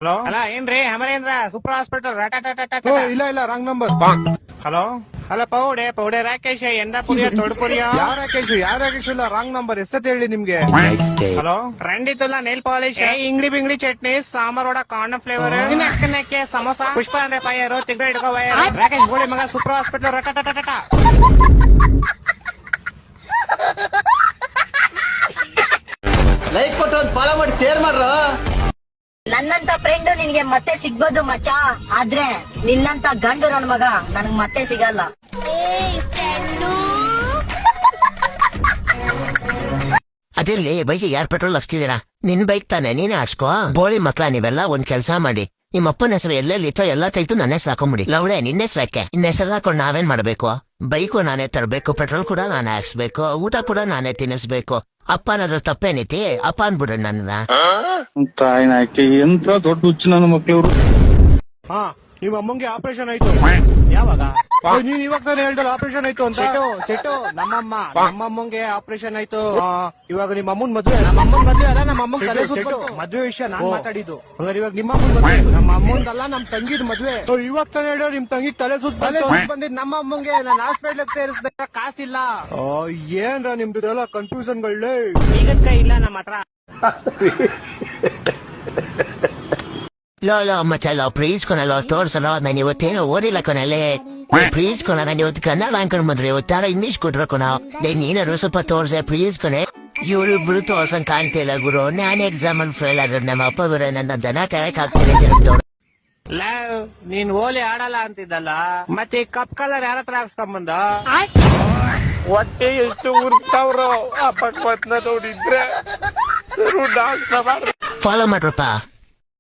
Hello ಅಲ್ಲ ಏನ್ರಿ Amarendra super hospital ಇಲ್ಲ ರಾಂಗ್ ನಂಬರ್. ಹಲೋ ಅಲ್ಲ ಪೌಡೆ ರಾಕೇಶ್ ಎಂದ ಪುರಿಯ ತೊಡ್ಪುರಿಯ ಯಾರ ರಾಕೇಶ್ ಇಲ್ಲ, ರಾಂಗ್ ನಂಬರ್. ಎಷ್ಟತ್ ಹೇಳಿ ನಿಮ್ಗೆ? ಹಲೋ ರಂಡಿತುಲ್ಲ ನೇಲ್ ಪಾಲಿಶ್ ಇಂಗ್ಲಿ ಬಿಂಗ್ಲಿ ಚಟ್ನಿ ಸಾಂಬಾರ್ ವಡ ಕಾರ್ನ್ ಫ್ಲೇವರ್ ನೆಕ್ಕೆ ಸಮೋಸ ಪುಷ್ಪ ಅಂದ್ರೆ ಫೈರ್ ತಿಂಗಳ ಹಿಡ್ಕೋ ವೈರ್ ರಾಕೇಶ್ ಗೋಳಿ ಮಗ ಸೂಪರ್ ಹಾಸ್ಪಿಟಲ್ ರಟಟಟಟ. ಲೈಕ್ ಕೊಟ್ಟು ಒಂದು ಫಾಲೋ ಮಾಡಿ ಶೇರ್ ಮಾಡ್ರ. ನನ್ನಂತ ಫ್ರೆಂಡ್ ನಿನ್ಗೆ ಮತ್ತೆ ಸಿಗ್ಬೋದು ಮಚ್ಚ, ಆದ್ರೆ ನಿನ್ನಂತ ಗಂಡು ನನ್ ಮಗ ನನ್ಗ್ ಮತ್ತೆ ಸಿಗಲ್ಲ. ಅದಿರ್ಲಿ, ಬೈಕ್ ಯಾರ್ ಪೆಟ್ರೋಲ್ ಹಾಕ್ತಿದ್ದೀರಾ? ನಿನ್ ಬೈಕ್ ತಾನೆ, ನೀನೇ ಹಾಕ್ಸ್ಕೋ. ಬೋಳಿ ಮಕ್ಳ ನೀವೆಲ್ಲ ಒಂದ್ ಕೆಲ್ಸ ಮಾಡಿ, ನಿಮ್ಮ ಅಪ್ಪನ ಹೆಸರು ಎಲ್ಲೆಲ್ಲಿತ್ತೋ ಎಲ್ಲ ತೆಗೆದು ನನ್ನ ಹೆಸರು ಹಾಕೊಂಬಿಡಿ. ಲವಡೆ ನಿನ್ನ ಹೆಸರು ಯಾಕೆ? ನಿನ್ನ ಹೆಸರು ಹಾಕೊಂಡು ನಾವೇನ್ ಮಾಡ್ಬೇಕು? ಬೈಕು ನಾನೇ ತರಬೇಕು, ಪೆಟ್ರೋಲ್ ಕೂಡ ನಾನೇ ಹಾಕ್ಸ್ಬೇಕು, ಊಟ ಕೂಡ ನಾನೇ ತಿನ್ನಿಸ್ಬೇಕು. ಅಪ್ಪನಾದ್ರೂ ತಪ್ಪೇನೈತಿ? ಅಪ್ಪ ಅನ್ಬಿಡ್ರಿ ನನ್ನ. ತಾಯಿನಾಕೆ ಎಂತ ದೊಡ್ಡ ಹುಚ್ಚು ನನ್ನ ಮಕ್ಳವ್ರು. ಹಾ, ನಿಮ್ಮ ಅಮ್ಮಂಗೆ ಆಪರೇಷನ್ ಆಯ್ತು. ಯಾವಾಗ? ನೀನ್ ಇವಾಗ ತಾನೇ ಹೇಳ್ದಲ್ಲ ಆಪರೇಷನ್ ಆಯ್ತು ಅಂತ. ಸೆಟು ನಮ್ಮಮ್ಮಂಗೆ ಆಪರೇಷನ್ ಆಯ್ತು. ಇವಾಗ ನಿಮ್ಮ ಅಮ್ಮನ್ ಮದ್ವೆ. ನಮ್ಮಮ್ಮನ್ ಮದ್ವೆ ಅಲ್ಲ, ನಮ್ಮ ತಲೆ ಸೆಟು, ಮದ್ವೆ ವಿಷಯ ನಾನ್ ಮಾತಾಡಿದ್ದು. ಹಂಗಾರೆ ಇವಾಗ ನಿಮ್ಮ ಅಮ್ಮನ್ ಮದ್ವೆ. ನಮ್ಮ ಅಮ್ಮಂದಲ್ಲ ನಮ್ ತಂಗಿದ್ ಮದ್ವೆ. ಇವಾಗ ತಾನೇ ಹೇಳೋ ನಿಮ್ ತಂಗಿ ತಲೆ ಸುತ್ತ ಬಂದಿದ್ ನಮ್ಮ ಅಮ್ಮಂಗೆ ನಾನು ಹಾಸ್ಪಿಟ್ಲ್ ಸೇರಿಸ್ಬೇಕ ಕಾಸಿಲ್ಲ. ಏನ್ರ ನಿಮ್ದೆಲ್ಲ ಕನ್ಫ್ಯೂಷನ್ಗಳೇ. ಈಗದ್ ಕೈ ಇಲ್ಲ ನಮ್ಮ ಹತ್ರ. ಲೋ ಮಚ್ಚ, ಪ್ಲೀಸ್ ಕೊನಲ್ಲ ತೋರ್ಸಲ್ಲ. ನಾನು ಇವತ್ತೇನೋ ಓದಿಲ್ಲ ಕೊನಲ್ಲಿ. ಪ್ಲೀಸ್ ಕೊನ, ನಾನು ಇವತ್ತು ಕನ್ನಡ ಅನ್ಕೊಂಡ್ ಬಂದ್ರೆ ಇವತ್ತಾರ ಇಂಗ್ಲಿಷ್ ಕೊಟ್ರ ಕೊನ. ನೀನಾದ್ರು ಸ್ವಲ್ಪ ತೋರ್ಸೆ ಪ್ಲೀಸ್ ಕೊನೆ. ಇವ್ರಿಬ್ರು ತೋರ್ಸಂಗ್ ಕಾಣ್ತಿಲ್ಲ ಗುರು. ನಾನು ಎಕ್ಸಾಮ್ ಅಲ್ಲಿ ಫೇಲ್ ಆದ್ರೆ ನಮ್ಮ ಅಪ್ಪ ಬೇರೆ ನನ್ನ ದನ ಕಾಯಕ್ ಆಗ್ತಾರೆ. ನೀನ್ ಓಲಿ ಆಡಲ್ಲ ಅಂತಿದ್ದಲ್ಲ, ಮತ್ತೆ ಕಪ್ ಕಲರ್ ಯಾರ ಹತ್ರ ಹಾಕ್ಸ್ಕೊಂಬಂದ? ಹೊಟ್ಟೆ ಎಷ್ಟು ಉರ್ತಾವ್ರೋ ಆ ಪಕ್ವತ್ನ ನೋಡಿದ್ರೆ. ಫಾಲೋ ಮಾಡ್ರಪ್ಪ.